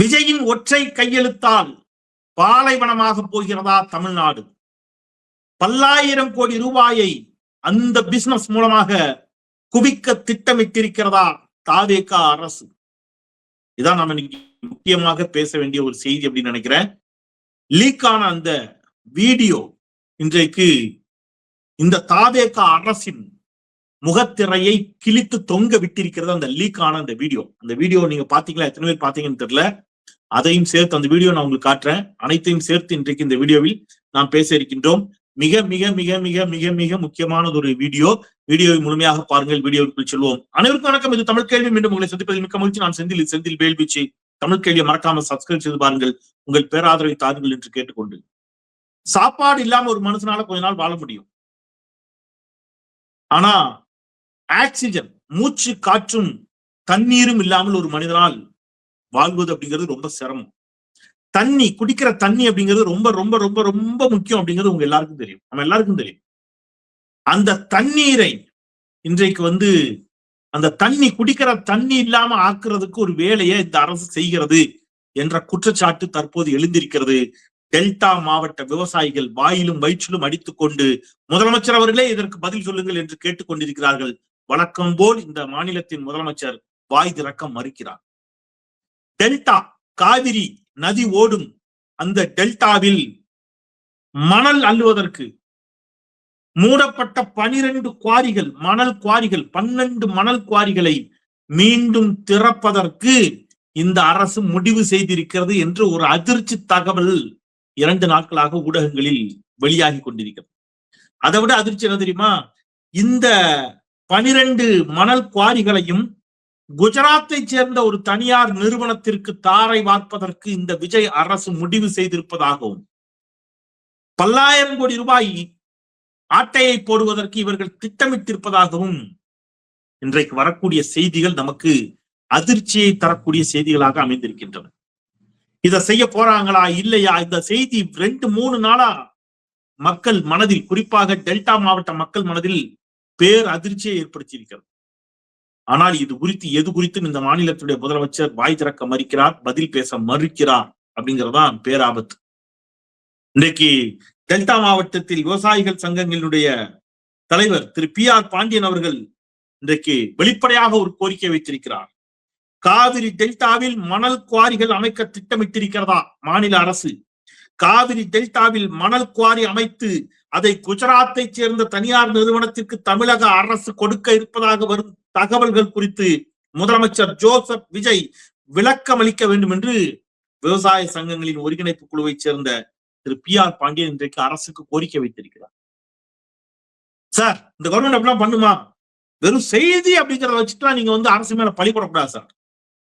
விஜயின் ஒற்றை கையெழுத்தால் பாலைவனமாக போகிறதா தமிழ்நாடு? பல்லாயிரம் கோடி ரூபாயை அந்த பிசினஸ் மூலமாக குவிக்க திட்டமிட்டிருக்கிறதா தாவேக அரசு? இதான் நம்ம இன்னைக்கு முக்கியமாக பேச வேண்டிய ஒரு செய்தி அப்படின்னு நினைக்கிறேன். லீக்கான அந்த வீடியோ இன்றைக்கு இந்த தாவேக அரசின் முகத்திரையை கிழித்து தொங்க விட்டிருக்கிறது. அந்த லீக்கான அந்த வீடியோ நீங்க பாத்தீங்களா? எத்தனை பேர் பாத்தீங்கன்னு தெரியல. அதையும் சேர்த்து அந்த வீடியோ நான் உங்களுக்கு காட்டுறேன். அனைத்தையும் சேர்த்து இன்றைக்கு இந்த வீடியோவில் நாம் பேச இருக்கின்றோம். மிக மிக மிக மிக மிக மிக முக்கியமானது ஒரு வீடியோவை முழுமையாக பாருங்கள். வீடியோவுக்குள் செல்வோம். அனைவருக்கும் வணக்கம். இது தமிழ் கேள்வி. மீண்டும் உங்களை சந்திப்பதில் மிக்க மகிழ்ச்சி. நான் செந்தில் வேல்வீச்சு. தமிழ் கேள்வியை மறக்காம சப்ஸ்கிரைப் செய்து பாருங்கள். உங்கள் பேராதரவை தாருங்கள் என்று கேட்டுக்கொண்டு, சாப்பாடு இல்லாம ஒரு மனுஷனால கொஞ்ச நாள் வாழ முடியும். ஆனா ஆக்சிஜன், மூச்சு காற்றும் தண்ணீரும் இல்லாமல் ஒரு மனிதனால் வாழ்வது அப்படிங்கிறது ரொம்ப சிரமம். தண்ணி, குடிக்கிற தண்ணி அப்படிங்கிறது ரொம்ப ரொம்ப ரொம்ப ரொம்ப முக்கியம் அப்படிங்கிறது உங்க எல்லாருக்கும் தெரியும், நம்ம எல்லாருக்கும் தெரியும். அந்த தண்ணீரை இன்றைக்கு அந்த தண்ணி, குடிக்கிற தண்ணி இல்லாம ஆக்குறதுக்கு ஒரு வேலையை இந்த அரசு செய்கிறது என்ற குற்றச்சாட்டு தற்போது எழுந்திருக்கிறது. டெல்டா மாவட்ட விவசாயிகள் வாயிலும் வயிற்றிலும் அடித்துக் கொண்டு முதலமைச்சர் அவர்களே இதற்கு பதில் சொல்லுங்கள் என்று கேட்டுக் கொண்டிருக்கிறார்கள். வழக்கம் போல் இந்த மாநிலத்தின் முதலமைச்சர் வாய் திறக்க மறுக்கிறார். டெல்டா, காவிரி நதி ஓடும் அந்த டெல்டாவில் மணல் அள்ளுவதற்கு மூடப்பட்ட 12 குவாரிகள், மணல் குவாரிகள், 12 மணல் குவாரிகளை மீண்டும் திறப்பதற்கு இந்த அரசு முடிவு செய்திருக்கிறது என்று ஒரு அதிர்ச்சி தகவல் 2 நாட்களாக ஊடகங்களில் வெளியாகி கொண்டிருக்கிறது. அதை விட அதிர்ச்சி என்ன தெரியுமா? இந்த 12 மணல் குவாரிகளையும் குஜராத்தை சேர்ந்த ஒரு தனியார் நிறுவனத்திற்கு தாரை வார்ப்பதற்கு இந்த விஜய் அரசு முடிவு செய்திருப்பதாகவும், பல்லாயிரம் கோடி ரூபாய் ஆட்டையை போடுவதற்கு இவர்கள் திட்டமிட்டிருப்பதாகவும் இன்றைக்கு வரக்கூடிய செய்திகள் நமக்கு அதிர்ச்சியை தரக்கூடிய செய்திகளாக அமைந்திருக்கின்றன. இதை செய்ய போறாங்களா இல்லையா? இந்த செய்தி 2-3 நாளா மக்கள் மனதில், குறிப்பாக டெல்டா மாவட்ட மக்கள் மனதில் பேர் அதிர்ச்சியை ஏற்படுத்தியிருக்கிறது. ஆனால் எது குறித்தும் இந்த மாநிலத்துடைய முதலமைச்சர் வாய் திறக்க மறுக்கிறார், பதில் பேச மறுக்கிறார். அப்படிங்கிறதான் பேராபத்து. இன்றைக்கு டெல்டா மாவட்டத்தில் விவசாயிகள் சங்கங்களுடைய தலைவர் திரு PR பாண்டியன் அவர்கள் இன்றைக்கு வெளிப்படையாக ஒரு கோரிக்கை வைத்திருக்கிறார். காவிரி டெல்டாவில் மணல் குவாரிகள் அமைக்க திட்டமிட்டிருக்கிறதா மாநில அரசு? காவிரி டெல்டாவில் மணல் குவாரி அமைத்து அதை குஜராத்தை சேர்ந்த தனியார் நிறுவனத்திற்கு தமிழக அரசு கொடுக்க இருப்பதாக வரும் தகவல்கள் குறித்து முதலமைச்சர் ஜோசப் விஜய் விளக்கம் அளிக்க வேண்டும் என்று விவசாய சங்கங்களின் ஒருங்கிணைப்பு குழுவை சேர்ந்த திரு PR பாண்டியன் இன்றைக்கு அரசுக்கு கோரிக்கை வைத்திருக்கிறார். சார், இந்த கவர்மெண்ட் அப்படிலாம் பண்ணுமா? வெறும் செய்தி அப்படிங்கிறத வச்சுட்டுலாம் நீங்க அரசு மேல பழி போடக்கூடாது சார்,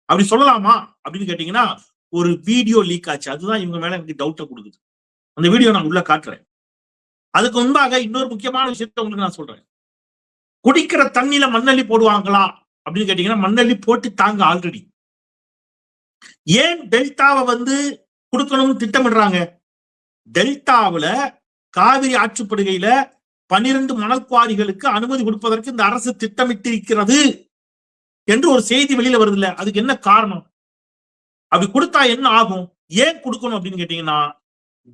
அப்படி சொல்லலாமா அப்படின்னு கேட்டீங்கன்னா, ஒரு வீடியோ லீக் ஆச்சு. அதுதான் இவங்க மேல எனக்கு டவுட்டை கொடுக்குது. அந்த வீடியோ நான் உள்ள காட்டுறேன். அதுக்கு முன்பாக இன்னொரு முக்கியமான விஷயத்த உங்களுக்கு நான் சொல்றேன். குடிக்கிற தண்ணியில மண்ணள்ளி போடுவாங்களா அப்படின்னு கேட்டீங்கன்னா, மண்ணள்ளி போட்டு தாங்க ஆல்ரெடி. ஏன் டெல்டாவை கொடுக்கணும்னு திட்டமிடுறாங்க? டெல்டாவில காவிரி ஆற்றுப்படுகையில 12 மணல் குவாரிகளுக்கு அனுமதி கொடுப்பதற்கு இந்த அரசு திட்டமிட்டிருக்கிறது என்று ஒரு செய்தி வெளியில வருது இல்ல? அதுக்கு என்ன காரணம்? அப்படி கொடுத்தா என்ன ஆகும்? ஏன் கொடுக்கணும் அப்படின்னு கேட்டீங்கன்னா,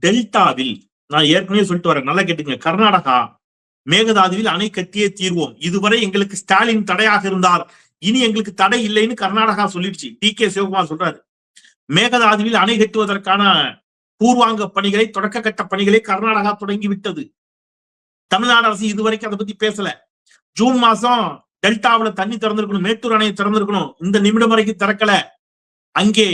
டெல்டாவில் நான் ஏற்கனவே சொல்லிட்டு வரேன், நல்லா கேட்டுங்க. கர்நாடகா மேகதாதுவில் அணை கட்டியே தீர்வோம். இதுவரை எங்களுக்கு ஸ்டாலின் தடையாக இருந்தார், இனி எங்களுக்கு தடை இல்லைன்னு கர்நாடகா சொல்லிடுச்சு. DK சிவகுமார் சொல்றாரு. மேகதாதுவில் அணை கட்டுவதற்கான பூர்வாங்க பணிகளை, தொடக்க கட்ட பணிகளை கர்நாடகா தொடங்கி விட்டது. தமிழ்நாடு அரசு இதுவரைக்கும் அதை பத்தி பேசல. ஜூன் மாசம் டெல்டாவில் தண்ணி திறந்திருக்கணும், மேட்டூர் அணையை திறந்திருக்கணும். இந்த நிமிடம் வரைக்கும் திறக்கல. அங்கே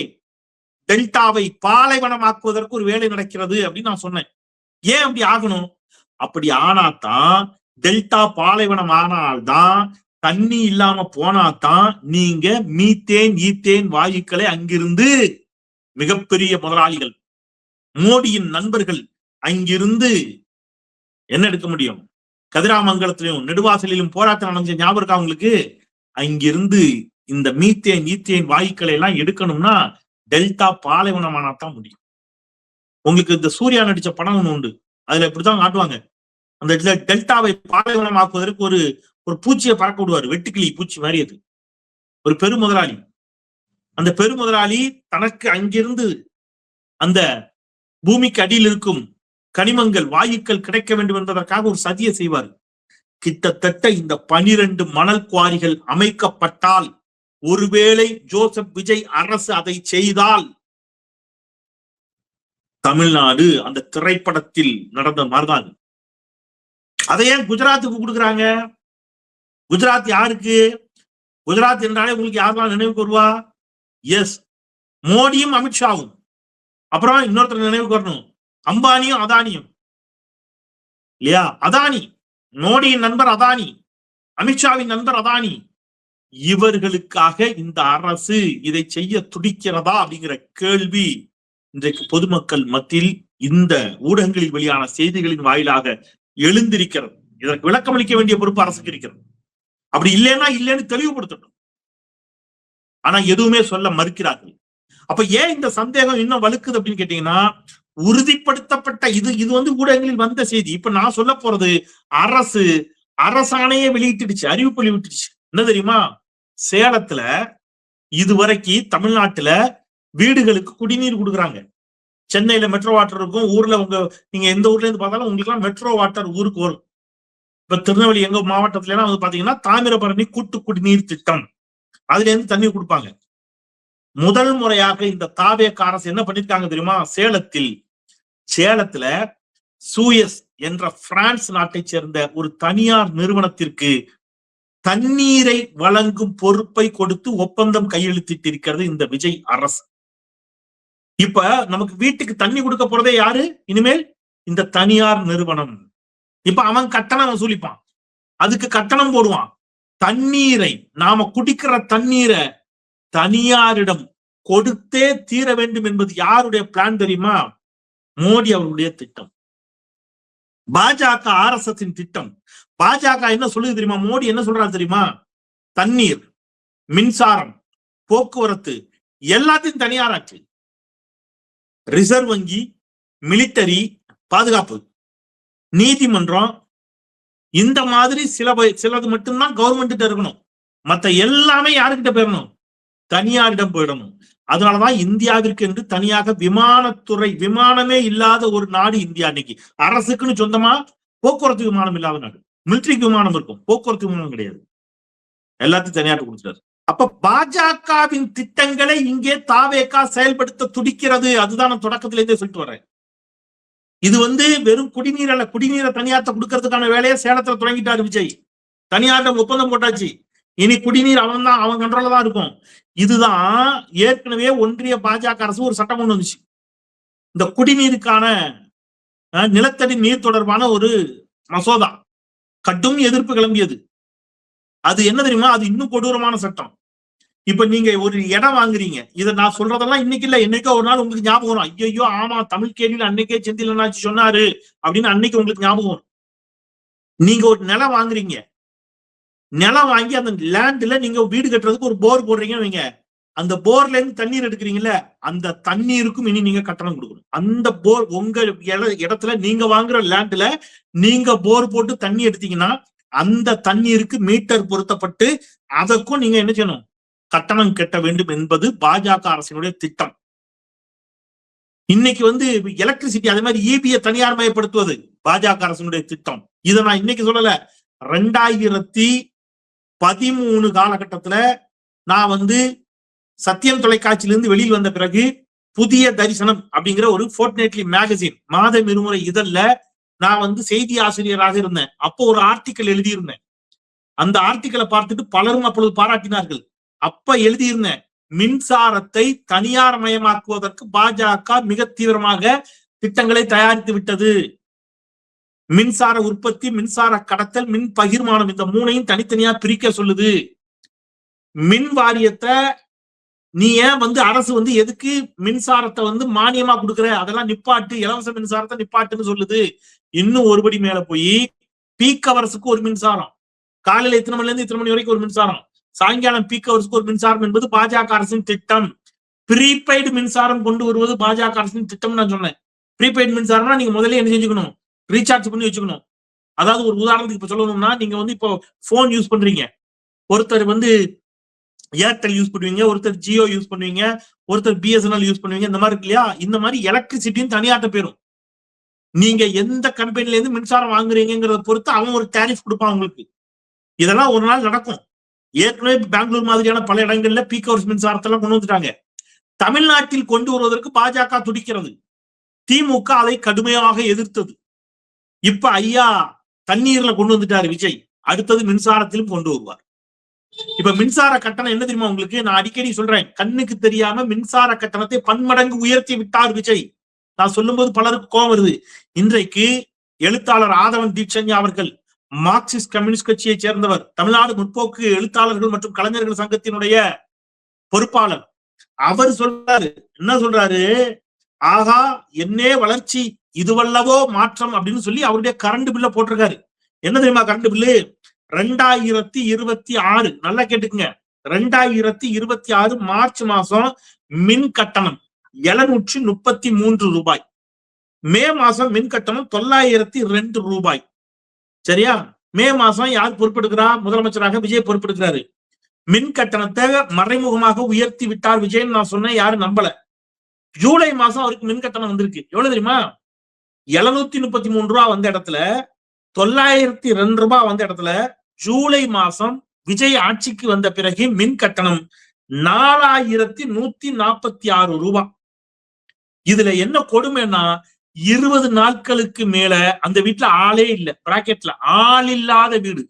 டெல்டாவை பாலைவனமாக்குவதற்கு ஒரு வேலை நடக்கிறது அப்படின்னு நான் சொன்னேன். ஏன் அப்படி ஆகணும்? அப்படி ஆனாதான், டெல்டா பாலைவனம் ஆனால்தான், தண்ணி இல்லாம போனாதான் நீங்க மீத்தேன், ஈத்தேன் வாயுக்களை அங்கிருந்து மிகப்பெரிய முதலாளிகள், மோடியின் நண்பர்கள் அங்கிருந்து என்ன எடுக்க முடியும்? கதிராமங்கலத்திலும் நெடுவாசலிலும் போராட்டம் நடந்த ஞாபகம் இருக்கா உங்களுக்கு? அங்கிருந்து இந்த மீத்தேன், ஈத்தேன் வாயுக்களை எல்லாம் எடுக்கணும்னா டெல்டா பாலைவனமானாதான் முடியும். உங்களுக்கு இந்த சூர்யா நடிச்ச படம் ஒண்ணு உண்டு, அதுல இப்படித்தான் காட்டுவாங்க. அந்த டெல்டாவை பாலைவனமாக்குவதற்கு ஒரு பூச்சியை பறக்க விடுவாரு, வெட்டுக்கிளி பூச்சி மாதிரி. அது ஒரு பெரும் முதலாளி. அந்த பெருமுதலாளி தனக்கு அங்கிருந்து அந்த பூமிக்கு அடியில் இருக்கும் கனிமங்கள் வாயுக்கள் கிடைக்க வேண்டும் என்பதற்காக ஒரு சதியை செய்வார். கிட்டத்தட்ட இந்த 12 மணல் குவாரிகள் அமைக்கப்பட்டால், ஒருவேளை ஜோசப் விஜய் அரசு அதை செய்தால், தமிழ்நாடு அந்த திரைப்படத்தில் நடந்த மாதிரிதான். அதை ஏன் குஜராத்துக்கு கொடுக்குறாங்க? குஜராத் யாருக்கு? குஜராத் என்றாலே உங்களுக்கு யாரெல்லாம் நினைவுக்கு வருவா? எஸ், மோடியும் அமித்ஷாவும். அப்புறம் இன்னொருத்தர் நினைவுக்கு வரணும், அம்பானியும் அதானியும் இல்லையா? அதானி, மோடியின் நண்பர் அதானி, அமித்ஷாவின் நண்பர் அதானி. இவர்களுக்காக இந்த அரசு இதை செய்ய துடிக்கிறதா அப்படிங்கிற கேள்வி இன்றைக்கு பொதுமக்கள் மத்தியில் இந்த ஊடகங்களில் வெளியான செய்திகளின் வாயிலாக எழுந்திருக்கிறது. இதற்கு விளக்கம் அளிக்க வேண்டிய பொறுப்பு அரசுக்கு இருக்கிறது. அப்படி இல்லைன்னா இல்லைன்னு தெளிவுபடுத்தணும். ஆனா எதுவுமே சொல்ல மறுக்கிறார்கள். அப்ப ஏன் இந்த சந்தேகம் இன்னும் வலுக்குது அப்படின்னு கேட்டீங்கன்னா, உறுதிப்படுத்தப்பட்ட இது வந்து ஊடகங்களில் வந்த செய்தி. இப்ப நான் சொல்ல போறது அரசு அரசாணையை வெளியிட்டுடுச்சு, அறிவிப்பு வெளியிட்டுடுச்சு. என்ன தெரியுமா? சேலத்துல இதுவரைக்கும் தமிழ்நாட்டுல வீடுகளுக்கு குடிநீர் கொடுக்குறாங்க. சென்னையில மெட்ரோ வாட்டர் இருக்கும், ஊர்ல நீங்க எந்த ஊர்ல இருந்து பார்த்தாலும் உங்களுக்கு எல்லாம் மெட்ரோ வாட்டர் ஊருக்கு வரும். இப்ப திருநெல்வேலி எங்க மாவட்டத்துல எல்லாம் வந்து பாத்தீங்கன்னா தாமிரபரணி கூட்டு குடிநீர் திட்டம், அதுல இருந்து தண்ணீர் கொடுப்பாங்க. முதல் முறையாக இந்த தாவேக அரசு என்ன பண்ணிருக்காங்க தெரியுமா? சேலத்துல சூயஸ் என்ற பிரான்ஸ் நாட்டை சேர்ந்த ஒரு தனியார் நிறுவனத்திற்கு தண்ணீரை வழங்கும் பொறுப்பை கொடுத்து ஒப்பந்தம் கையெழுத்திட்டு இருக்கிறது இந்த விஜய் அரசு. இப்ப நமக்கு வீட்டுக்கு தண்ணி கொடுக்க போறதே யாரு? இனிமேல் இந்த தனியார் நிறுவனம். இப்ப அவன் கட்டணம் வசூலிப்பான், அதுக்கு கட்டணம் போடுவான். தண்ணீரை, நாம குடிக்கிற தண்ணீரை தனியாரிடம் கொடுத்தே தீர வேண்டும் என்பது யாருடைய பிளான் தெரியுமா? மோடி அவர்களுடைய திட்டம், பாஜக RSS திட்டம். பாஜக என்ன சொல்லுது தெரியுமா? மோடி என்ன சொல்றாரு தெரியுமா? தண்ணீர், மின்சாரம், போக்குவரத்து எல்லாத்தையும் தனியாராச்சு. ரிசர்வ் வங்கி, மிலிட்டரி, பாதுகாப்பு, நீதிமன்றம், இந்த மாதிரி சிலது மட்டும்தான் கவர்மெண்ட் இருக்கணும். மத்த எல்லாமே யாருக்கிட்ட போயிடணும்? தனியாரிடம் போயிடணும். அதனாலதான் இந்தியாவிற்கு என்று தனியாக விமானத்துறை, விமானமே இல்லாத ஒரு நாடு இந்தியா. இன்னைக்கு அரசுக்குன்னு சொந்தமா போக்குவரத்து விமானம் இல்லாத நாடு. மிலிட்டரிக்கு விமானம் இருக்கும், போக்குவரத்து விமானம் கிடையாது. எல்லாத்தையும் தனியாருக்கு கொடுத்துட்டாரு. அப்ப பாஜகவின் திட்டங்களை இங்கே தாவேகா செயல்படுத்த துடிக்கிறது. அதுதான் நான் தொடக்கத்திலேருந்தே சொல்லிட்டு வரேன். இது வந்து வெறும் குடிநீர் அல்ல, குடிநீரை தனியார்ட்ட கொடுக்கறதுக்கான வேலையை சேலத்துல தொடங்கிட்டாரு விஜய். தனியாரிடம் ஒப்பந்தம் போட்டாச்சு. இனி குடிநீர் அவன் கண்ட்ரோல்ல தான் இருக்கும். இதுதான் ஏற்கனவே ஒன்றிய பாஜக அரசு ஒரு சட்டம் கொண்டு வந்துச்சு. இந்த குடிநீருக்கான நிலத்தடி நீர் தொடர்பான ஒரு மசோதா கடும் எதிர்ப்பு கிளம்பியது. அது என்ன தெரியுமா? அது இன்னும் கொடூரமான சட்டம். இப்ப நீங்க ஒரு இடம் வாங்குறீங்க, இதை நான் சொல்றதெல்லாம் இன்னைக்கு இல்ல, என்னைக்கோ ஒரு நாள் உங்களுக்கு ஞாபகம் வரும். ஐயோ ஆமா, தமிழ் கேள்வியில் அன்னைக்கே செந்தில் அண்ணாச்சி சொன்னாரு அப்படின்னு அன்னைக்கு உங்களுக்கு ஞாபகம் வரும். நீங்க ஒரு நிலம் வாங்குறீங்க, நிலம் வாங்கி அந்த லேண்ட்ல நீங்க வீடு கட்டுறதுக்கு ஒரு போர் போடுறீங்கன்னு வைங்க. அந்த போர்ல இருந்து தண்ணீர் எடுக்கிறீங்கல்ல, அந்த தண்ணீருக்கும் இனி நீங்க கட்டணம் கொடுக்கணும். அந்த போர் உங்க இடத்துல நீங்க வாங்குற லேண்ட்ல நீங்க போர் போட்டு தண்ணி எடுத்தீங்கன்னா அந்த தண்ணீருக்கு மீட்டர் பொருத்தப்பட்டு அதற்கும் நீங்க என்ன செய்யணும்? கட்டணம் கட்ட வேண்டும் என்பது பாஜக அரசினுடைய திட்டம். இன்னைக்கு வந்து எலக்ட்ரிசிட்டி, அதே மாதிரி EB-யை தனியார் மயப்படுத்துவது பாஜக அரசினுடைய திட்டம். இதை நான் இன்னைக்கு சொல்லல, 2013 காலகட்டத்துல நான் வந்து சத்தியம் தொலைக்காட்சியிலிருந்து வெளியில் வந்த பிறகு புதிய தரிசனம் அப்படிங்கிற ஒரு ஃபோர்ட்நைட்லி மேகசின், மாதம் இருமுறை இதழ்ல நான் வந்து செய்தி ஆசிரியராக இருந்தேன். அப்போ ஒரு ஆர்டிக்கல் எழுதியிருந்தேன். அந்த ஆர்டிக்கலை பார்த்துட்டு பலரும் அப்பொழுது பாராட்டினார்கள். அப்ப எழுதியிருந்தேன், மின்சாரத்தை தனியார் மயமாக்குவதற்கு பாஜக மிக தீவிரமாக திட்டங்களை தயாரித்து விட்டது. மின்சார உற்பத்தி, மின்சார கடத்தல், மின் பகிர்மானம், இந்த மூணையும் தனித்தனியா பிரிக்க சொல்லுது. மின் வாரியத்தை நீ ஏன் வந்து அரசு வந்து எதுக்கு மின்சாரத்தை வந்து மானியமா கொடுக்குற, அதெல்லாம் நிப்பாட்டு, இலவச மின்சாரத்தை நிப்பாட்டுன்னு சொல்லுது. இன்னும் ஒருபடி மேல போய் பீக் ஹவர்ஸுக்கு ஒரு மின்சாரம், காலையில இத்தனை மணில இருந்து இத்தனை மணி வரைக்கும் ஒரு மின்சாரம், சாயங்காலம் பீக் ஹவர்ஸுக்கு ஒரு மின்சாரம் என்பது பாஜக அரசின் திட்டம். ப்ரீபெய்டு மின்சாரம் கொண்டு வருவது பாஜக அரசின் திட்டம் நான் சொன்னேன். ப்ரீபெய்டு மின்சாரம்னா நீங்க முதல்ல என்ன செஞ்சுக்கணும்? ரீசார்ஜ் பண்ணி வச்சுக்கணும். அதாவது ஒரு உதாரணத்துக்கு இப்ப சொல்லணும்னா, நீங்க வந்து இப்போ போன் யூஸ் பண்றீங்க, ஒருத்தர் வந்து ஏர்டெல் யூஸ் பண்ணுவீங்க, ஒருத்தர் ஜியோ யூஸ் பண்ணுவீங்க, ஒருத்தர் பிஎஸ்என்எல் யூஸ் பண்ணுவீங்க. இந்த மாதிரி இருக்கு இல்லையா? இந்த மாதிரி எலக்ட்ரிசிட்டியும் தனியாட்ட போயிடும். நீங்க எந்த கம்பெனில இருந்து மின்சாரம் வாங்குறீங்கிறத பொறுத்து அவன் ஒரு டேரிஃப் கொடுப்பான் உங்களுக்கு. இதெல்லாம் ஒரு நாள் நடக்கும். ஏற்கனவே பெங்களூர் மாதிரியான பல இடங்கள்ல பீக் ஹவர்ஸ் மின்சாரத்தெல்லாம் கொண்டு வந்துட்டாங்க. தமிழ்நாட்டில் கொண்டு வருவதற்கு பாஜக துடிக்கிறது. திமுக அதை கடுமையாக எதிர்த்தது. இப்ப ஐயா தண்ணீர்ல கொண்டு வந்துட்டாரு விஜய். அடுத்தது மின்சாரத்திலும் கொண்டு வருவார். இப்ப மின்சார கட்டணம் என்ன தெரியுமா உங்களுக்கு? நான் அடிக்கடி சொல்றேன், கண்ணுக்கு தெரியாம மின்சார கட்டணத்தை பன்மடங்கு உயர்த்தி விட்டார் விஜய். நான் சொல்லும் போது பலருக்கு கோபம் வருது. இன்றைக்கு எழுத்தாளர் ஆதவன் தீட்சண்யா அவர்கள், மார்க்சிஸ்ட் கம்யூனிஸ்ட் கட்சியை சேர்ந்தவர், தமிழ்நாடு முற்போக்கு எழுத்தாளர்கள் மற்றும் கலைஞர்கள் சங்கத்தினுடைய பொறுப்பாளர். அவர் சொல்றாரு, என்ன சொல்றாரு? ஆகா என்னே வளர்ச்சி, இதுவல்லவோ மாற்றம் அப்படின்னு சொல்லி அவருடைய கரண்ட் பில்ல போட்டிருக்காரு. என்ன தெரியுமா கரண்ட் பில்லு? 2026, நல்லா கேட்டுக்குங்க, 2026 மார்ச் மாசம் மின் கட்டணம் 733 ரூபாய். மே மாசம் மின் கட்டணம் 902 ரூபாய். சரியா? மே மாசம் யார் பொறுப்பெடுக்கிறா? முதலமைச்சராக விஜய் பொறுப்பெடுக்கிறாரு. மின் கட்டணத்தை மறைமுகமாக உயர்த்தி விட்டார் விஜய். நான் சொன்னேன், யாரும் நம்பல. ஜூலை மாசம் அவருக்கு மின் கட்டணம் வந்திருக்கு. எவ்வளவு தெரியுமா? 733 ரூபாய் வந்த இடத்துல 902 ரூபாய் வந்த இடத்துல ஜூலை மாசம் விஜய் ஆட்சிக்கு வந்த பிறகு மின் கட்டணம் 4146 ரூபாய். இதுல என்ன கொடுமைன்னா, 20 நாட்களுக்கு மேல அந்த வீட்டுல ஆளே இல்ல, பிராக்கெட்ல ஆள் இல்லாத வீடு,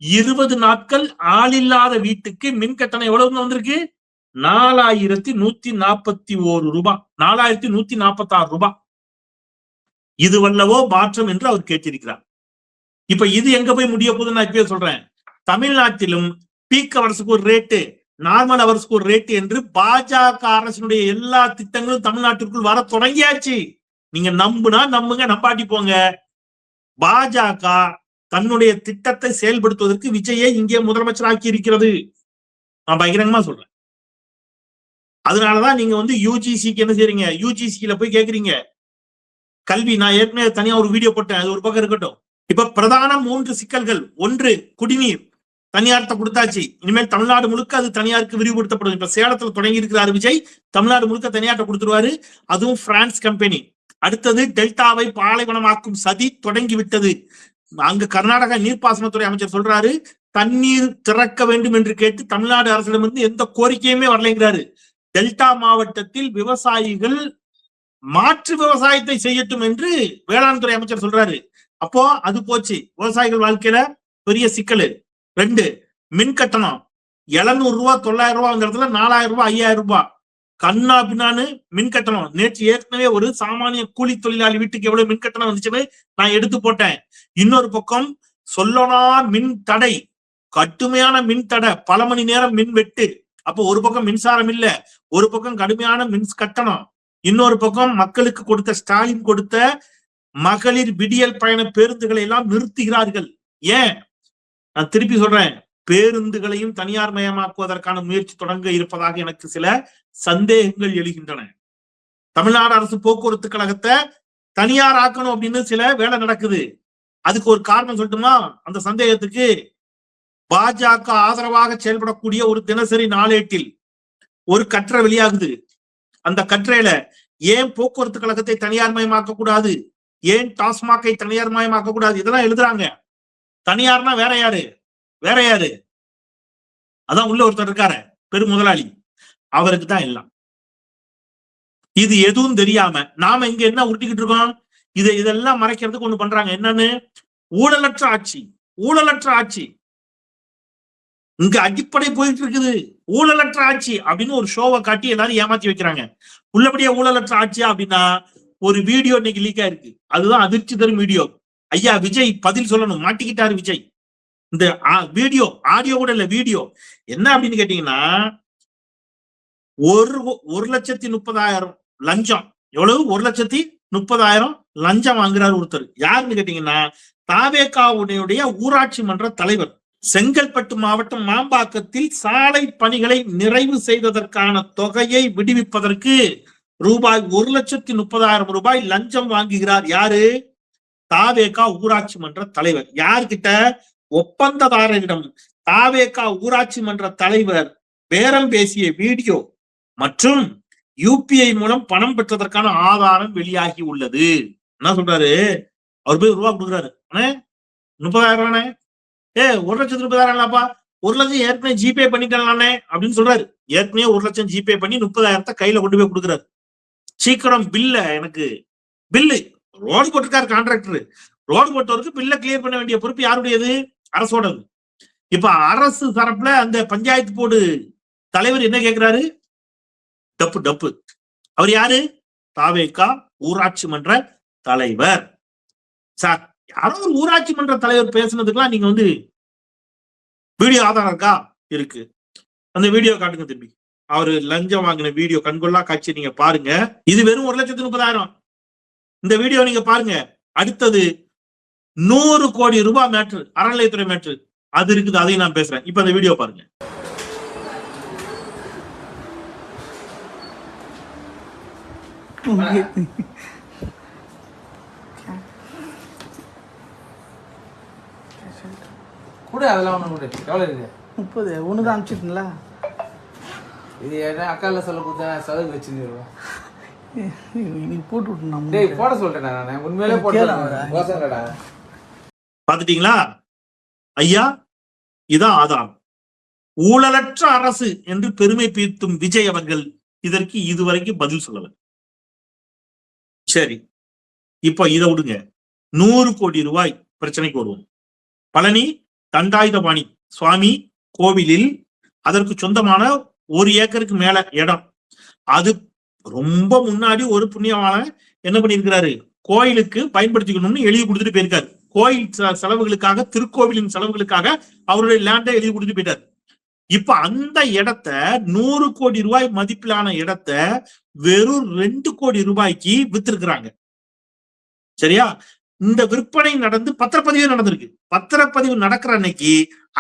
20 நாட்கள் ஆள் இல்லாத வீட்டுக்கு மின் கட்டணம் எவ்வளவு வந்திருக்கு? 4141 ரூபாய், 4146 ரூபாய். இது வல்லவோ மாற்றம் என்று அவர் கேட்டிருக்கிறார். இப்ப இது எங்க போய் முடிய போகுதுன்னு நான் இப்பயே சொல்றேன். தமிழ்நாட்டிலும் பீக் அவர்ஸுக்கு ஒரு ரேட்டு, நார்மல் அவர்ஸ்க்கு ஒரு ரேட்டு என்று பாஜக அரசினுடைய எல்லா திட்டங்களும் தமிழ்நாட்டிற்குள் வர தொடங்கியாச்சு. நீங்க நம்புனா நம்புங்க, நம்பாட்டி போங்க. பாஜக தன்னுடைய திட்டத்தை செயல்படுத்துவதற்கு விஜயை இங்கே முதலமைச்சராக்கி இருக்கிறது. நான் பகிரங்கமா சொல்றேன். அதனாலதான் நீங்க யூஜிசிக்கு என்ன செய்றீங்க? யூஜிசியில போய் கேக்குறீங்க கல்வி. நான் ஏற்கனவே தனியா ஒரு வீடியோ போட்டேன், அது ஒரு பக்கம் இருக்கட்டும். இப்ப பிரதான 3 சிக்கல்கள். 1, குடிநீர் தனியார்ட்ட கொடுத்தாச்சு. இனிமேல் தமிழ்நாடு முழுக்க அது தனியாருக்கு விரிவுபடுத்தப்படும். இப்ப சேலத்துல தொடங்கி இருக்கிறாரு விஜய், தமிழ்நாடு முழுக்க தனியார்ட்ட கொடுத்துருவாரு. அதுவும் பிரான்ஸ் கம்பெனி. அடுத்தது டெல்டாவை பாலைவனமாக்கும் சதி தொடங்கி விட்டது. அங்க கர்நாடகா நீர்ப்பாசனத்துறை அமைச்சர் சொல்றாரு, தண்ணீர் திறக்க வேண்டும் என்று கேட்டு தமிழ்நாடு அரசிடமிருந்து எந்த கோரிக்கையுமே வரலைங்கிறாரு. டெல்டா மாவட்டத்தில் விவசாயிகள் மாற்று விவசாயத்தை செய்யட்டும் என்று வேளாண் துறை அமைச்சர் சொல்றாரு. அப்போ அது போச்சு, விவசாயிகள் வாழ்க்கையில பெரிய சிக்கல். 2, மின் கட்டணம் 700 ரூபாய் 900 ரூபாய் அந்த இடத்துல 4000 ரூபாய் 5000 ரூபாய். கண்ணா பின்னான்னு மின் கட்டணம். நேற்று ஏற்கனவே ஒரு சாமானிய கூலி தொழிலாளி வீட்டுக்கு எவ்வளவு மின் கட்டணம் வந்துச்சுன்னு நான் எடுத்து போட்டேன். இன்னொரு பக்கம் சொல்லனா மின் தடை, கடுமையான மின் தடை, பல மணி நேரம் மின் வெட்டு. அப்போ ஒரு பக்கம் மின்சாரம் இல்ல, ஒரு பக்கம் கடுமையான மின் கட்டணம், இன்னொரு பக்கம் மக்களுக்கு கொடுத்த ஸ்டாலின் கொடுத்த மகளிர் விடியல் பயண பேருந்துகளை எல்லாம் நிறுத்துகிறார்கள். ஏன்? நான் திருப்பி சொல்றேன், பேருந்துகளையும் தனியார் மயமாக்குவதற்கான முயற்சி தொடங்க இருப்பதாக எனக்கு சில சந்தேகங்கள் எழுகின்றன. தமிழ்நாடு அரசு போக்குவரத்து கழகத்தை தனியார் ஆக்கணும் அப்படின்னு சில வேலை நடக்குது. அதுக்கு ஒரு காரணம் சொல்லட்டுமா? அந்த சந்தேகத்துக்கு பாஜக ஆதரவாக செயல்படக்கூடிய ஒரு தினசரி நாளேட்டில் ஒரு கட்டுரை வெளியாகுது. அந்த கட்டுரையில ஏன் போக்குவரத்து கழகத்தை தனியார் மயமாக்க கூடாது, ஏன் டாஸ்மாகை தனியார் மயமாக்க கூடாது, இதெல்லாம் எழுதுறாங்க. தனியார்னா வேற யாரு? வேற யாரு? அதான் உள்ள ஒருத்தர் இருக்காரு, பெரும் முதலாளி, அவருக்கு தான் எல்லாம். இது எதுவும் தெரியாம நாம இங்க என்ன உருட்டிக்கிட்டு இருக்கோம்? இதெல்லாம் மறைக்கிறதுக்கு ஒண்ணு பண்றாங்க. என்னன்னு? ஊழலற்ற ஆட்சி, ஊழலற்ற ஆட்சி. இங்க அடிப்படை போயிட்டு இருக்குது, ஊழலற்ற ஆட்சி அப்படின்னு ஒரு ஷோவை காட்டி எல்லாரும் ஏமாத்தி வைக்கிறாங்க. உள்ளபடியே ஊழலற்ற ஆட்சியா அப்படின்னா ஒரு வீடியோ இன்னைக்கு லீக் ஆயிருக்கு. அதுதான் அதிர்ச்சி தரும் வீடியோ. ஐயா விஜய் பதில் சொல்லணும், மாட்டிக்கிட்டாரு விஜய். இந்த வீடியோ, ஆடியோ கூட இல்ல, வீடியோ என்ன அப்படின்னு கேட்டீங்கன்னா, 1,30,000 லஞ்சம். எவ்வளவு? 1,30,000 லஞ்சம் வாங்குறாரு ஒருத்தர். யாருன்னு கேட்டீங்கன்னா, தாவேகாவுடைய ஊராட்சி மன்ற தலைவர். செங்கல்பட்டு மாவட்டம் மாம்பாக்கத்தில் சாலை பணிகளை நிறைவு செய்வதற்கான தொகையை விடுவிப்பதற்கு ரூபாய் 1,30,000 ரூபாய் லஞ்சம் வாங்குகிறார். யாரு? தாவேகா ஊராட்சி மன்ற தலைவர். யார்கிட்ட? ஒப்பந்ததாரரிடம். தாவேகா ஊராட்சி மன்ற தலைவர் பேரம் பேசிய வீடியோ மற்றும் யூபிஐ மூலம் பணம் பெற்றதற்கான ஆதாரம் வெளியாகி உள்ளது. என்ன சொல்றாரு, அவர் போய் ரூபா கொடுக்குறாரு, 30,000 1,30,000 1 லட்சம் ஏற்கனவே ஜிபே பண்ணிட்டானே அப்படின்னு சொல்றாரு. ஏற்கனவே 1 லட்சம் ஜிபே பண்ணி 30,000 கையில கொண்டு போய் கொடுக்குறாரு. சீக்கிரம் பில்ல எனக்கு பில்லு ரோடு போட்டிருக்காரு கான்ட்ராக்டர், ரோடு போட்டவருக்கு பில்ல கிளியர் பண்ண வேண்டிய பொறுப்பு யாருடையது? அரசோடது. இப்ப அரசு தரப்புல அந்த பஞ்சாயத்து போர்டு தலைவர் என்ன கேட்கிறாரு? டப்பு டப்பு. அவர் யாரு? தாவேகா ஊராட்சி மன்ற தலைவர். சார், யாரோ ஒரு ஊராட்சி மன்ற தலைவர் பேசுனதுக்கெல்லாம் நீங்க வீடியோ ஆதாரம் இருக்கா? இருக்கு. அந்த வீடியோ காட்டுங்க திரும்பி. அவரு லஞ்சம் வாங்கின வீடியோ கண்கொள்ளா காட்சி நீங்க பாருங்க. இது வெறும் 1,30,000. இந்த வீடியோ நீங்க பாருங்க. அடுத்தது 100 கோடி ரூபாய் மேட்ரு, அறநிலையத்துறை மேட்ரு அது இருக்குது, அதையும் நான் பேசுறேன். இப்ப அந்த வீடியோ பாருங்க. கூட அதெல்லாம் ஒண்ணு கூட எவ்வளவு இருக்கு? 30 ஒன்று தான் அனுப்பிச்சிட்டுங்களா? இது என்ன அக்கால சொல்ல கொடுத்தா செலவு வச்சுருவோம். இன்னைக்கு போட்டு விட்டுனா டேய் போட சொல்றேன் நான் உண்மையிலே போடுறேன்டா. பாத்துட்டீங்களா ஐயா? இதான் ஆதாரம். ஊழலற்ற அரசு என்று பெருமை பீர்த்தும் விஜய் அவர்கள் இதற்கு இதுவரைக்கும் பதில் சொல்லல. சரி, இப்ப இதை விடுங்க. 100 கோடி ரூபாய் பிரச்சனைக்கு வருவோம். பழனி தண்டாயுதபாணி சுவாமி கோவிலில் அதற்கு சொந்தமான 1 ஏக்கருக்கு மேல இடம். அது ரொம்ப முன்னாடி ஒரு புண்ணியமான என்ன பண்ணிருக்கிறாரு, கோயிலுக்கு பயன்படுத்திக்கணும்னு எழுதி கொடுத்துட்டு போயிருக்காரு. கோயில் செலவுகளுக்காக, திருக்கோவிலின் செலவுகளுக்காக அவருடைய லேண்டை எழுதி கொடுத்துட்டு போயிட்டார். இப்ப அந்த இடத்த 100 கோடி ரூபாய் மதிப்பிலான இடத்த வெறும் 2 கோடி ரூபாய்க்கு வித்திருக்கிறாங்க. சரியா? இந்த விற்பனை நடந்து பத்திரப்பதிவு நடந்திருக்கு. பத்திரப்பதிவு நடக்கிற அன்னைக்கு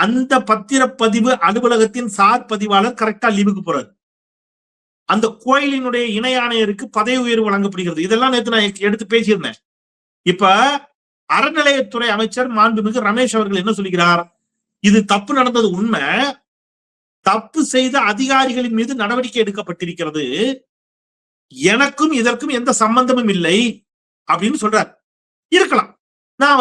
அந்த பத்திரப்பதிவு அலுவலகத்தின் சார் பதிவாளர் கரெக்டா லீவுக்கு போறாரு. அந்த கோயிலினுடைய இணை ஆணையருக்கு பதவி உயர்வு வழங்கப்படுகிறது. இதெல்லாம் நேற்று நான் எடுத்து பேசியிருந்தேன். இப்ப அறநிலையத்துறை அமைச்சர் மாண்புமிகு ரமேஷ் அவர்கள் என்ன சொல்கிறார்? இது தப்பு நடந்தது உண்மை, தப்பு செய்த அதிகாரிகளின் மீது நடவடிக்கை எடுக்கப்பட்டிருக்கிறது, எனக்கும் இதற்கும் எந்த சம்பந்தமும் இல்லை அப்படின்னு சொல்றார். இருக்கலாம், நான்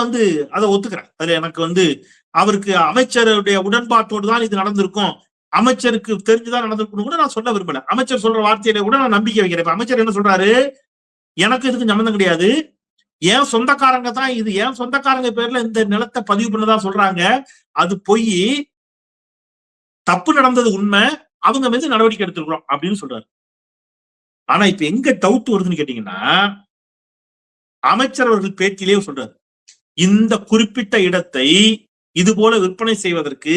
அதை ஒத்துக்கிறேன். அதுல எனக்கு அவருக்கு அமைச்சருடைய உடன்பாட்டோடு தான் இது நடந்திருக்கும், அமைச்சருக்கு தெரிஞ்சுதான் நடந்திருக்கும் கூட நான் சொல்ல விரும்பல. அமைச்சர் சொல்ற வார்த்தையில கூட நான் நம்பிக்கை வைக்கிறேன். இப்ப அமைச்சர் என்ன சொல்றாரு, எனக்கு இதுக்கு சம்பந்தம் கிடையாது, ஏன் சொந்தக்காரங்க தான் இது, ஏன் சொந்தக்காரங்க பேர்ல இந்த நிலத்தை பதிவு பண்ணதான் சொல்றாங்க, அது பொய், தப்பு நடந்தது உண்மை, அவங்க மீது நடவடிக்கை எடுத்துக்கிறோம் அப்படின்னு சொல்றாரு. ஆனா இப்ப எங்க டவுட் வருதுன்னு கேட்டீங்கன்னா, அமைச்சர் அவர்கள் பேட்டியிலே சொல்றாரு, இந்த குறிப்பிட்ட இடத்தை இது போல விற்பனை செய்வதற்கு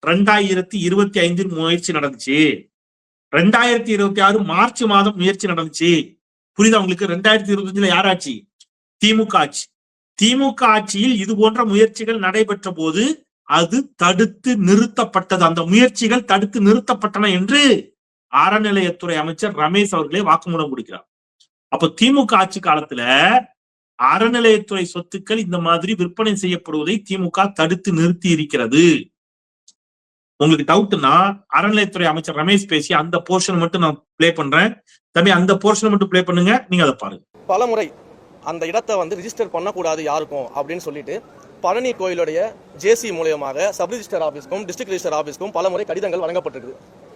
2025 முயற்சி நடந்துச்சு, 2026 மார்ச் மாதம் முயற்சி நடந்துச்சு. புரியுதா உங்களுக்கு? 2025 யார் ஆட்சி? திமுக ஆட்சி. திமுக ஆட்சியில் இது போன்ற முயற்சிகள் நடைபெற்ற போது அது தடுத்து நிறுத்தப்பட்டது. அந்த முயற்சிகள் தடுத்து நிறுத்தப்பட்டன என்று அறநிலையத்துறை அமைச்சர் ரமேஷ் அவர்களே வாக்குமூலம் கொடுக்கிறார். அப்ப திமுக ஆட்சி காலத்துல அறநிலையத்துறை சொத்துக்கள் இந்த மாதிரி விற்பனை செய்யப்படுவதை திமுக தடுத்து நிறுத்தி இருக்கிறது. உங்களுக்கு டவுட்னா அறநிலையத்துறை அமைச்சர் ரமேஷ் பேசி அந்த போர்ஷன் மட்டும் நான் பிளே பண்றேன். தம்பி, அந்த போர்ஷன் மட்டும் பிளே பண்ணுங்க, நீங்க அதை பாருங்க. பலமுறை அந்த இடத்தை ரிஜிஸ்டர் பண்ணக்கூடாது யாருக்கும் அப்படின்னு சொல்லிட்டு பழனி கோயிலுடைய ஜேசி மூலியமாக சப் ரிஜிஸ்டர் ஆஃபீஸ்க்கும் டிஸ்ட்ரிக்ட் ரிஜிஸ்டர் ஆஃபீஸ்க்கும் பலமுறை கடிதங்கள் வழங்கப்பட்டிருக்கு.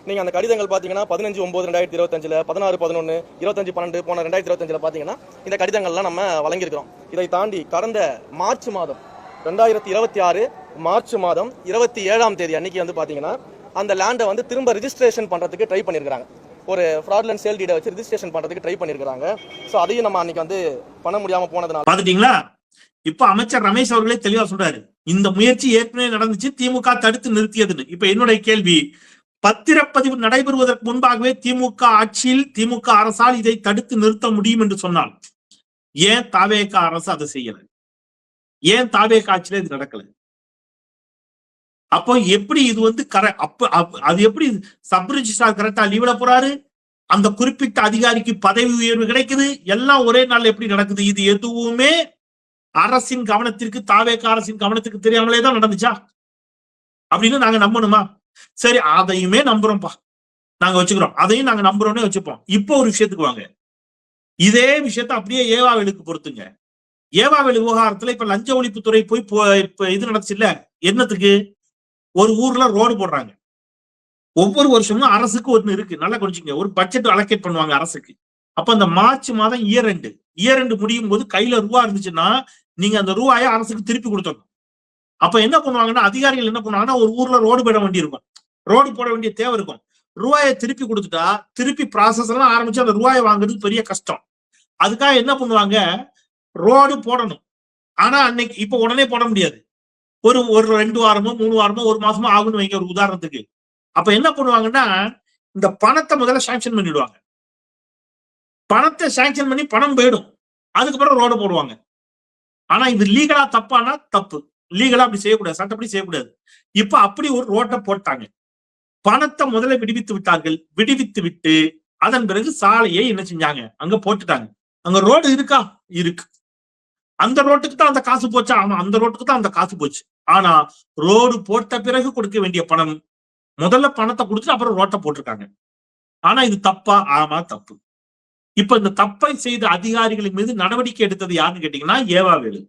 நீங்க அந்த கடிதங்கள் பாத்தீங்கன்னா 15/9/2025, 16/11, 25/12 போன 2025 பாத்தீங்கன்னா இந்த கடிதங்கள்லாம் நம்ம வழங்கியிருக்கிறோம். இதை தாண்டி கடந்த மார்ச் மாதம் 2026 மார்ச் மாதம் 27ஆம் தேதி அன்னைக்கு பாத்தீங்கன்னா அந்த லேண்டை திரும்ப ரிஜிஸ்ட்ரேஷன் பண்றதுக்கு ட்ரை பண்ணிருக்காங்க. ஒரு ஃப்ராட்லண்ட் சேல் டீடை வச்சு ரிஜிஸ்ட்ரேஷன் பண்றதுக்கு ட்ரை பண்ணிருக்காங்க. சோ அதையும் நம்ம அன்னைக்கு பண்ண முடியாம போனதுனால பாத்துட்டீங்களா? இப்ப அமைச்சர் ரமேஷ் அவர்களே தெளிவா சொல்றாரு, இந்த முயற்சி ஏற்கனவே நடந்துச்சு, திமுக தடுத்து நிறுத்தியதுன்னு. இப்ப என்னுடைய கேள்வி, பத்திரப்பதிவு நடைபெறுவதற்கு முன்பாகவே திமுக ஆட்சியில் திமுக அரசால் இதை தடுத்து நிறுத்த முடியும் என்று சொன்னால் ஏன் தாவேக அரசு அதை செய்யல? ஏன் தாவேக ஆட்சியில இது நடக்கல? அப்போ எப்படி இது அது எப்படி சப் ரிஜிஸ்ட்ரார் கரெக்டா லீவ்ல போறாரு, அந்த குறிப்பிட்ட அதிகாரிக்கு பதவி உயர்வு கிடைக்குது, எல்லாம் ஒரே நாள் எப்படி நடக்குது? இது எதுவுமே அரசின் கவனத்திற்கு, தாவேக அரசின் கவனத்துக்கு தெரியாமலே தான் நடந்துச்சா அப்படின்னு நாங்க நம்பணுமா? சரி, அதையுமே நம்புறோம்ப்பா. நாங்க வச்சுக்கிறோம், அதையும் நாங்க நம்புறோன்னே வச்சுப்போம். இப்போ ஒரு விஷயத்துக்கு வாங்க, இதே விஷயத்த அப்படியே ஏவாவேலுக்கு பொறுத்துங்க. ஏவாவேலு விவகாரத்துல இப்ப லஞ்ச ஒழிப்புத்துறை போய் இப்ப இது நடந்துச்சு இல்ல, என்னத்துக்கு? ஒரு ஊர்ல ரோடு போடுறாங்க. ஒவ்வொரு வருஷமும் அரசுக்கு ஒண்ணு இருக்கு, நல்லா கொஞ்சிங்க, ஒரு பட்ஜெட் அலோகேட் பண்ணுவாங்க அரசுக்கு. அப்ப அந்த மார்ச் மாதம் இயர் எண்டு முடியும் போது கையில ரூபா இருந்துச்சுன்னா நீங்க அந்த ரூபாயை அரசுக்கு திருப்பி கொடுத்தணும். அப்ப என்ன பண்ணுவாங்கன்னா, அதிகாரிகள் என்ன பண்ணுவாங்கன்னா, ஒரு ஊர்ல ரோடு போட வேண்டி இருக்கும், ரோடு போட வேண்டிய தேவை இருக்கும். ரூபாயை திருப்பி கொடுத்துட்டா திருப்பி ப்ராசஸ் எல்லாம் ஆரம்பிச்சு அந்த ரூபாயை வாங்குறது பெரிய கஷ்டம். அதுக்காக என்ன பண்ணுவாங்க, ரோடு போடணும். ஆனா அன்னைக்கு இப்ப உடனே போட முடியாது, ஒரு 2 வாரமோ 3 வாரமோ 1 மாசமோ ஆகும்னு வைங்க ஒரு உதாரணத்துக்கு. அப்ப என்ன பண்ணுவாங்கன்னா, இந்த பணத்தை முதல்ல சாங்ஷன் பண்ணிடுவாங்க. பணத்தை சாங்ஷன் பண்ணி பணம் போயிடும், அதுக்கப்புறம் ரோடு போடுவாங்க. ஆனா இது லீகலா தப்பானா தப்பு, லீகலா அப்படி செய்யக்கூடாது, சட்டப்படி செய்யக்கூடாது. இப்ப அப்படி ஒரு ரோட்டை போட்டாங்க. பணத்தை முதல்ல விடுவித்து விட்டார்கள். விடுவித்து விட்டு அதன் பிறகு சாலையை என்ன செஞ்சாங்க, அங்க போட்டுட்டாங்க. அங்க ரோடு இருக்கா? இருக்கு. அந்த ரோட்டுக்கு தான் அந்த காசு போச்சா? ஆமா, அந்த ரோட்டுக்கு தான் அந்த காசு போச்சு. ஆனா ரோடு போட்ட பிறகு கொடுக்க வேண்டிய பணம், முதல்ல பணத்தை கொடுத்துட்டு அப்புறம் ரோட்டை போட்டிருக்காங்க. ஆனா இது தப்பா? ஆமா தப்பு. இப்ப இந்த தப்பை செய்த அதிகாரிகளின் மீது நடவடிக்கை எடுத்தது யாருன்னு கேட்டீங்கன்னா ஏவாவேலு.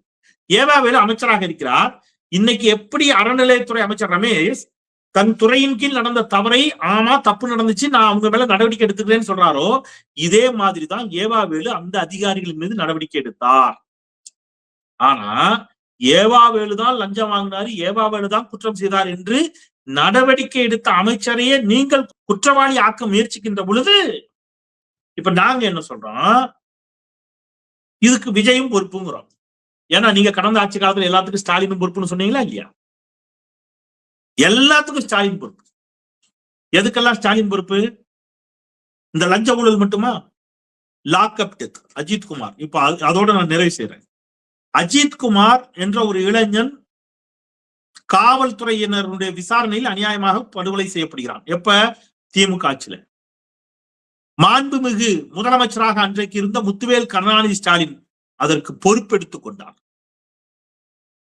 ஏவாவேலு அமைச்சராக இருக்கிறார். இன்னைக்கு எப்படி அறநிலையத்துறை அமைச்சர் ரமேஷ் தன் துறையின் கீழ் நடந்த தவறை, ஆமா தப்பு நடந்துச்சு, நான் அவங்க மேல நடவடிக்கை எடுத்துக்கிறேன்னு சொல்றாரோ, இதே மாதிரிதான் ஏவாவேலு அந்த அதிகாரிகளின் மீது நடவடிக்கை எடுத்தார். ஆனா ஏவாவேலு தான் லஞ்சம் வாங்கினாரு, ஏவாவேலு தான் குற்றம் செய்தார் என்று நடவடிக்கை எடுத்த அமைச்சரையே நீங்கள் குற்றவாளி ஆக்க முயற்சிக்கின்ற பொழுது இப்ப நாங்க என்ன சொல்றோம், இதுக்கு விஜயும் பொறுப்புங்கிறோம். ஏன்னா நீங்க கடந்த ஆட்சி காலத்துல எல்லாத்துக்கும் ஸ்டாலின் பொறுப்புன்னு சொன்னீங்களா இல்லையா? எல்லாத்துக்கும் ஸ்டாலின் பொறுப்பு. எதுக்கெல்லாம் ஸ்டாலின் பொறுப்பு? இந்த லஞ்ச ஊழல் மட்டுமா? Lockup death Ajith Kumar. இப்ப அதோட நான் நிறைவு செய்யறேன். அஜித் குமார் என்ற ஒரு இளைஞன் காவல்துறையினருடைய விசாரணையில் அநியாயமாக படுகொலை செய்யப்படுகிறான். எப்ப? திமுக ஆட்சியில. மாண்புமிகு முதலமைச்சராக அன்றைக்கு இருந்த முத்துவேல் கருணாநிதி ஸ்டாலின் அதற்கு பொறுப்பெடுத்துக் கொண்டார்.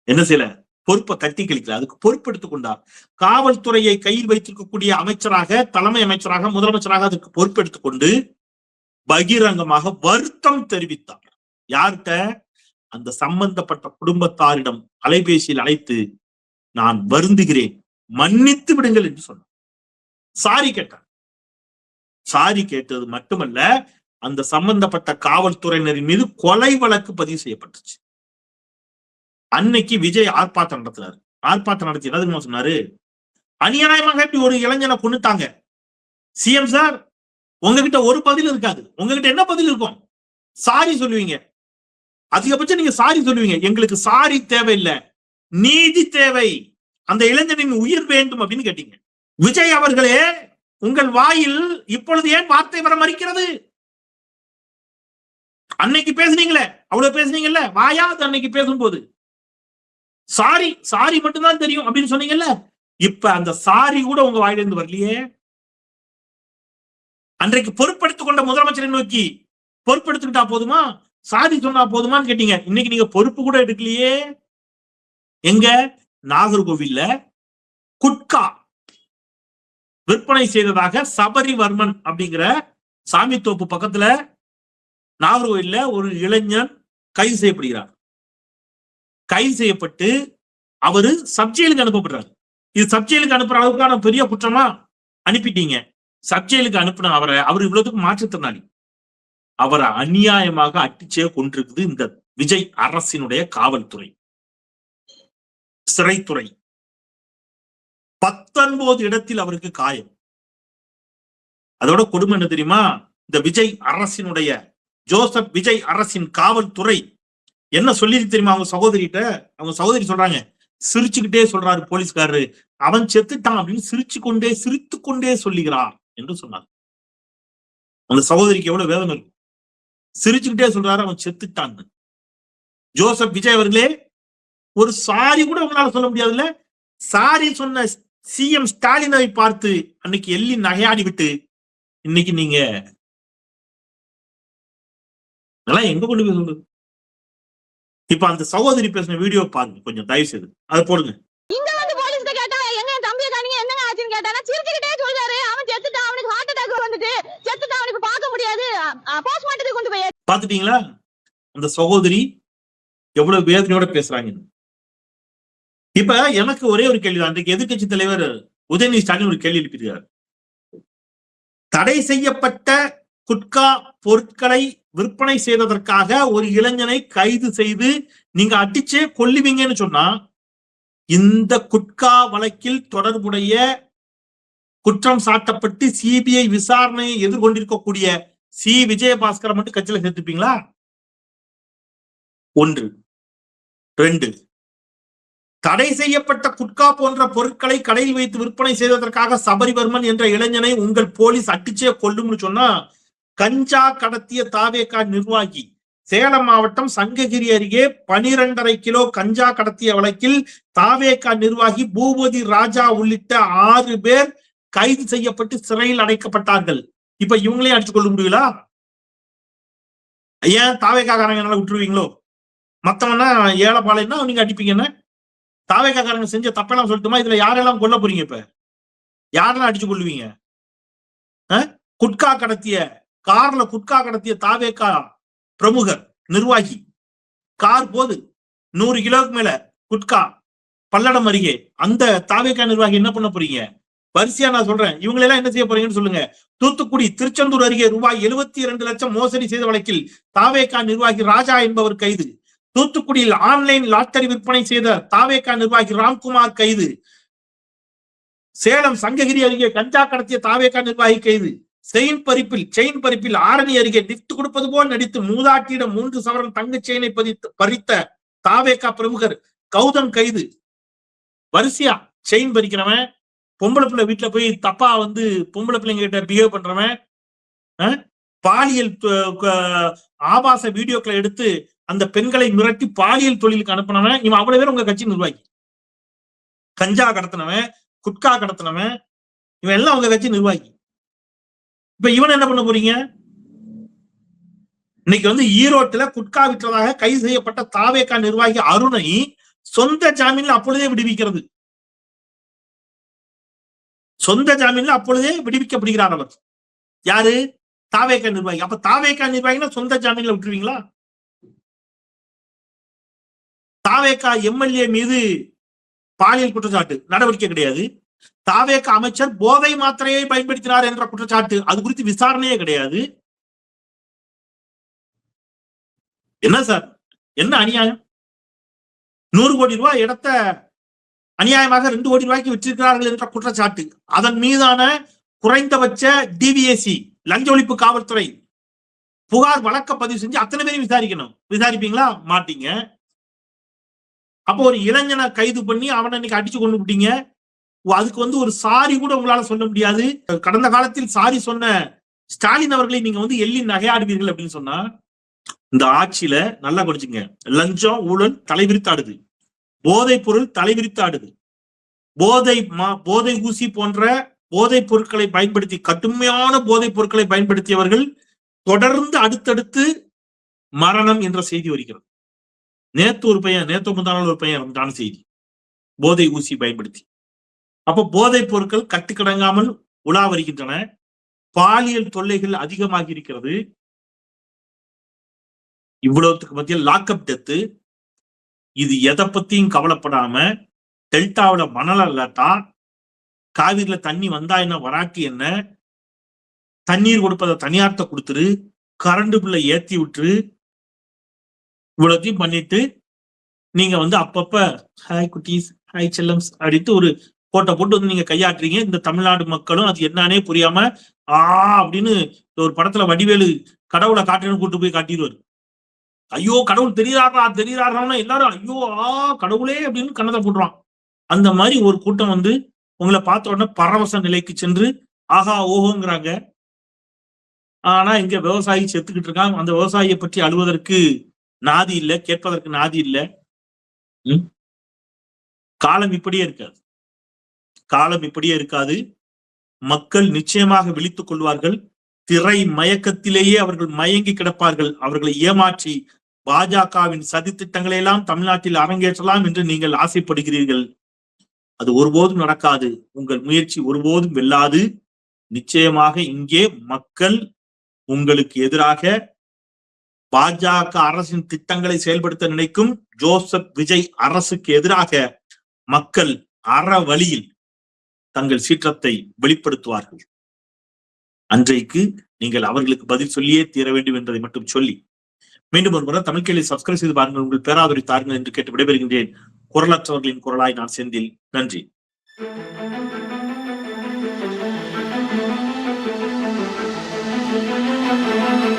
என்ன செய்யல? பொறுப்பை தட்டி கழிக்கல, அதுக்கு பொறுப்பெடுத்துக் கொண்டார். காவல்துறையை கையில் வைத்திருக்கக்கூடிய அமைச்சராக, தலைமை அமைச்சராக, முதலமைச்சராக அதற்கு பொறுப்பெடுத்துக் கொண்டு பகிரங்கமாக வருத்தம் தெரிவித்தார். யார்கிட்ட? அந்த சம்பந்தப்பட்ட குடும்பத்தாரிடம் அலைபேசியில் அழைத்து நான் வருந்துகிறேன், மன்னித்து விடுங்கள் என்று சொன்னார். சாரி கேட்டார். சாரி கேட்டது மட்டுமல்ல, அந்த சம்பந்தப்பட்ட காவல்துறையினரின் மீது கொலை வழக்கு பதிவு செய்யப்பட்டுச்சு. அன்னைக்கு விஜய் ஆர்ப்பாட்டம் நடத்தினாரு. ஆர்ப்பாட்டம் நடத்தி என்ன தெரியுமா சொன்னாரு? அநியாயமாக இப்படி ஒரு இளைஞனை கொன்னுட்டாங்க. சிஎம் சார், உங்ககிட்ட ஒரு பதில் இருக்காது. உங்ககிட்ட என்ன பதில் இருக்கும்? சாரி சொல்லுவீங்க, அதிகபட்சம் நீங்க சாரி சொல்லுவீங்க. எங்களுக்கு சாரி தேவையில்லை, நீதி தேவை, அந்த இளைஞனின் உயிர் வேண்டும் அப்படின்னு கேட்டீங்க. விஜய் அவர்களே, உங்கள் வாயில் இப்பொழுது ஏன் வார்த்தை வர மறுக்கிறது? அன்னைக்கு பேசுனீங்களே, அவ்வளவு பேசுனீங்கல்ல, வாயாது அன்னைக்கு பேசும்போது சாரி சாரி மட்டும்தான் தெரியும் அப்படின்னு சொன்னீங்கல்ல, இப்ப அந்த சாரி கூட உங்க வாயிலிருந்து வரலையே. அன்றைக்கு பொறுப்பெடுத்துக் கொண்ட முதலமைச்சரை நோக்கி பொறுப்பெடுத்துக்கிட்டா போதுமா, சாரி சொன்னா போதுமான்னு கேட்டீங்க. இன்னைக்கு நீங்க பொறுப்பு கூட எடுக்கலையே. எங்க? நாகர்கோவில்ல குட்கா விற்பனை செய்ததாக சபரிவர்மன் அப்படிங்கிற சாமித்தோப்பு பக்கத்துல நாகர்கோவில்ல ஒரு இளைஞன் கைது செய்யப்படுகிறார். கைது செய்யப்பட்டு அவரு சப்ஜெயிலுக்கு அனுப்பப்படுறாரு. இது சப்ஜெயிலுக்கு அனுப்புற அளவுக்கான பெரிய குற்றமா? அனுப்பிட்டீங்க. சப்ஜெயிலுக்கு அனுப்பின அவர் இவ்வளவுக்கு மாற்றுத்திறனாளி. அவரை அநியாயமாக அட்டிச்சே கொண்டிருக்குது இந்த விஜய் அரசினுடைய காவல்துறை, சிறைத்துறை. 19 இடத்தில் அவருக்கு காயம். அதோட கொடுமை என்ன தெரியுமா? இந்த விஜய் அரசினுடைய, ஜோசப் விஜய் அரசின் காவல்துறை என்ன சொல்லி தெரியுமா? அவங்க சகோதரிட்ட, அவங்க சகோதரி சொல்றாங்க, சிரிச்சுக்கிட்டே சொல்றாரு போலீஸ்காரரு, அவன் செத்துட்டான் அப்படின்னு சிரித்து கொண்டே சொல்லுகிறார் என்று சொன்னார். அந்த சகோதரிக்கு எவ்வளவு வேதனை இருக்கும். சிரிச்சுக்கிட்டே சொல்றாரு அவன் செத்துட்டான்னு. ஜோசப் விஜய் அவர்களே, ஒரு சாரி கூட உங்களால சொல்ல முடியாதுல்ல. சாரி சொன்ன சிஎம் ஸ்டாலினை பார்த்து அன்னைக்கு எள்ளி நகையாடி விட்டு இன்னைக்கு நீங்க இதெல்லாம் எங்க கொண்டு போய் சொல்றது? இப்ப அந்த சகோதரி பேசின வீடியோ பாருங்க கொஞ்சம், தயவு செய்து அதை போடுங்க. இங்க வந்து போலீஸ்ல கேட்டா எங்க தம்பியை காணீங்க, என்னங்க ஆச்சுன்னு கேட்டானா சிரிச்சுக்கிட்டே சொல்றாரு அவன் செத்துட்டான், அவனுக்கு வந்துட்டு செத்துட்டு அவனுக்கு பார்க்க முடியாது, போஸ்ட்மார்ட்டத்துக்கு கொண்டு போய். பாத்துட்டீங்களா அந்த சகோதரி எவ்வளவு வேதனையோட பேசுறாங்க. இப்ப எனக்கு ஒரே ஒரு கேள்விதான். அன்றைக்கு எதிர்கட்சி தலைவர் உதயநிதி ஸ்டாலின் ஒரு கேள்வி எழுப்பியிருக்கார். தடை செய்யப்பட்ட குட்கா பொருட்களை விற்பனை செய்ததற்காக ஒரு இளைஞனை கைது செய்து நீங்க அடிச்சே கொல்லுவீங்கன்னு சொன்னா, இந்த குட்கா வழக்கில் தொடர்புடைய குற்றம் சாட்டப்பட்டு சிபிஐ விசாரணையை எதிர்கொண்டிருக்கக்கூடிய சி விஜயபாஸ்கர் மட்டும் கட்சியில சேர்த்துப்பீங்களா? 1. 2, தடை செய்யப்பட்ட குட்கா போன்ற பொருட்களை கடையில் வைத்து விற்பனை செய்வதற்காக சபரிவர்மன் என்ற இளைஞனை உங்கள் போலீஸ் அடிச்சே கொல்லும்னு சொன்னா, கஞ்சா கடத்திய தாவேகா நிர்வாகி சேலம் மாவட்டம் சங்ககிரி அருகே 12.5 கிலோ கஞ்சா கடத்திய வழக்கில் தாவேகா நிர்வாகி பூபதி ராஜா உள்ளிட்ட 6 பேர் கைது செய்யப்பட்டு சிறையில் அடைக்கப்பட்டார்கள். இப்ப இவங்களையும் அடிச்சு கொள்ள முடியல? ஏன் தாவேகாரங்க விட்டுருவீங்களோ? மத்தவனா ஏழைப்பாளையன்னா நீங்க அடிப்பீங்கன்னா, தாவேகாரங்க செஞ்ச தப்பெல்லாம் சொல்லட்டுமா? இதுல யாரெல்லாம் கொல்ல போறீங்க? இப்ப யாரெல்லாம் அடிச்சு கொள்ளுவீங்க? குட்கா கடத்திய கார்ல குட்கா கடத்திய தாவேகா பிரமுகர் நிர்வாகி கார் போது 100 கிலோவுக்கு மேல குட்கா பல்லடம் அருகே, அந்த தாவேகா நிர்வாகி என்ன பண்ண போறீங்க? வரிசையா நான் சொல்றேன், இவங்களெல்லாம் என்ன செய்ய போறீங்கன்னு சொல்லுங்க. தூத்துக்குடி திருச்செந்தூர் அருகே ரூபாய் 72 லட்சம் மோசடி செய்த வழக்கில் தாவேகா நிர்வாகி ராஜா என்பவர் கைது. தூத்துக்குடியில் ஆன்லைன் லாட்டரி விற்பனை செய்த தாவேகா நிர்வாகி ராம்குமார் கைது. சேலம் சங்ககிரி அருகே கஞ்சா கடத்திய தாவேகா நிர்வாகி கைது. செயின் பறிப்பில் ஆரணி அருகே லிப்ட் கொடுப்பது போல் நடித்து மூதாட்டியிடம் 3 சவரன் தங்க செயினை பறித்த தாவேகா பிரமுகர் கௌதம் கைது. வரிசையா செயின் பறிக்கிறவன், பொம்பளை பிள்ளை வீட்டுல போய் தப்பா பொம்பளை பிள்ளைங்க கிட்ட பிஹேவ் பண்றவன், பாலியல் ஆபாச வீடியோக்களை எடுத்து அந்த பெண்களை மிரட்டி பாலியல் தொழிலுக்கு அனுப்பினவன், இவன் அவ்வளவு பேர் உங்க கட்சி நிர்வாகி. கஞ்சா கடத்தினவன், குட்கா கடத்தினவன், இவன் எல்லாம் உங்க கட்சி நிர்வாகி. இப்ப இவன் என்ன பண்ண போறீங்க? இன்னைக்கு ஈரோட்டுல குட்கா விற்றதாக கைது செய்யப்பட்ட தாவேகா நிர்வாகி அருணை சொந்த ஜாமீன்ல அப்பொழுதே விடுவிக்கிறது. சொந்த ஜாமீன்ல அப்பொழுதே விடுவிக்கப்படுகிறார் அவர். யாரு? தாவேகா நிர்வாகி. அப்ப தாவேகா நிர்வாகினா சொந்த ஜாமீன்ல விட்டுருவீங்களா? தாவேகா எம்எல்ஏ மீது பாலியல் குற்றச்சாட்டு, நடவடிக்கை கிடையாது. தாவேகா அமைச்சர் போதை மாத்திரையை பயன்படுத்தினார் என்ற குற்றச்சாட்டு, அது குறித்து விசாரணையே கிடையாது. என்ன சார், என்ன அநியாயம்? 100 கோடி ரூபாய் இடத்தை அநியாயமாக 2 கோடி ரூபாய்க்கு வச்சிருக்கிறார்கள் என்ற குற்றச்சாட்டு, அதன் மீதான குறைந்தபட்ச டிவிஎஸ்சி லஞ்ச ஒழிப்பு காவல்துறை புகார் வழக்க பதிவு செஞ்சு அத்தனை பேரையும் விசாரிக்கணும். விசாரிப்பீங்களா? மாட்டீங்க. அப்போ ஒரு இளைஞனை கைது பண்ணி அவனை இன்னைக்கு அடிச்சு கொண்டு விட்டீங்க. அதுக்கு ஒரு சாரி கூட உங்களால சொல்ல முடியாது. கடந்த காலத்தில் சாரி சொன்ன ஸ்டாலின் அவர்களை நீங்க எள்ளி நகையாடுவீர்கள் அப்படின்னு சொன்னா, இந்த ஆட்சியில நல்லா குறைச்சுங்க. லஞ்சம் ஊழல் தலைவிரித்தாடுது, போதைப் பொருள் தலைவிரித்தாடுது. போதை ஊசி போன்ற போதைப் பொருட்களை பயன்படுத்தி, கடுமையான போதைப் பொருட்களை பயன்படுத்தியவர்கள் தொடர்ந்து அடுத்தடுத்து மரணம் என்ற செய்தி வருகிறது. நேத்து முந்தானால் ஒரு பையன் இறந்தான செய்தி, போதை ஊசி பயன்படுத்தி. அப்ப போதைப் பொருட்கள் கட்டுக்கடங்காமல் உலா வருகின்றன. பாலியல் தொல்லைகள் அதிகமாகி இருக்கிறது. இவ்வளவுக்கு மத்தியில் லாக்அப் டெத்து. இது எதை பத்தியும் கவலைப்படாம டெல்டாவில மணல் அல்லாட்டா, காவிரியில தண்ணி வந்தா என்ன, வராட்டி என்ன, தண்ணீர் கொடுப்பதை தனியார்ட்ட கொடுத்துரு, கரண்ட் பில்லை ஏத்தி விட்டுரு, இவ்வளத்தையும் பண்ணிட்டு நீங்க அப்பப்ப ஹாய் குட்டீஸ், ஹாய் செல்லம்ஸ் அப்படின்ட்டு ஒரு போட்டோ போட்டு நீங்க கையாட்டுறீங்க. இந்த தமிழ்நாடு மக்களும் அது என்னன்னே புரியாம அப்படின்னு ஒரு படத்துல வடிவேலு கடவுளை காட்டுன்னு கூட்டு போய் காட்டிடுவாரு. ஐயோ கடவுள் தெரியாதா எல்லாரும் ஐயோ கடவுளே அப்படின்னு கண்ணத்தை போட்டுருவான். அந்த மாதிரி ஒரு கூட்டம் உங்களை பார்த்த உடனே பரவச நிலைக்கு சென்று ஆஹா ஓஹோங்கிறாங்க. ஆனா இங்க விவசாயி செத்துக்கிட்டு இருக்காங்க. அந்த விவசாயியை பற்றி அழுவதற்கு நாதி இல்லை, கேட்பதற்கு நாதி இல்லை. காலம் இப்படியே இருக்காது. காலம் இப்படியே இருக்காது. மக்கள் நிச்சயமாக விழித்துக் கொள்வார்கள். திரை மயக்கத்திலேயே அவர்கள் மயங்கி கிடப்பார்கள். அவர்களை ஏமாற்றி பாஜகவின் சதி திட்டங்களை எல்லாம் தமிழ்நாட்டில் அரங்கேற்றலாம் என்று நீங்கள் ஆசைப்படுகிறீர்கள். அது ஒருபோதும் நடக்காது. உங்கள் முயற்சி ஒருபோதும் வெல்லாது. நிச்சயமாக இங்கே மக்கள் உங்களுக்கு எதிராக பாஜக அரசின் திட்டங்களை செயல்படுத்த நினைக்கும் ஜோசப் விஜய் அரசுக்கு எதிராக மக்கள் அற வழியில் தங்கள் சீற்றத்தை வெளிப்படுத்துவார்கள். அன்றைக்கு நீங்கள் அவர்களுக்கு பதில் சொல்லியே தீர வேண்டும் என்பதை மட்டும் சொல்லி மீண்டும் ஒரு முறை தமிழ் கேள்வி சப்ஸ்கிரைப் செய்து பாருங்கள், உங்கள் பேராதரவை தாருங்கள் என்று கேட்டு விடைபெறுகின்றேன். குரலற்றவர்களின் குரலாய் நான் செந்தில். நன்றி.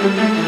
Thank you.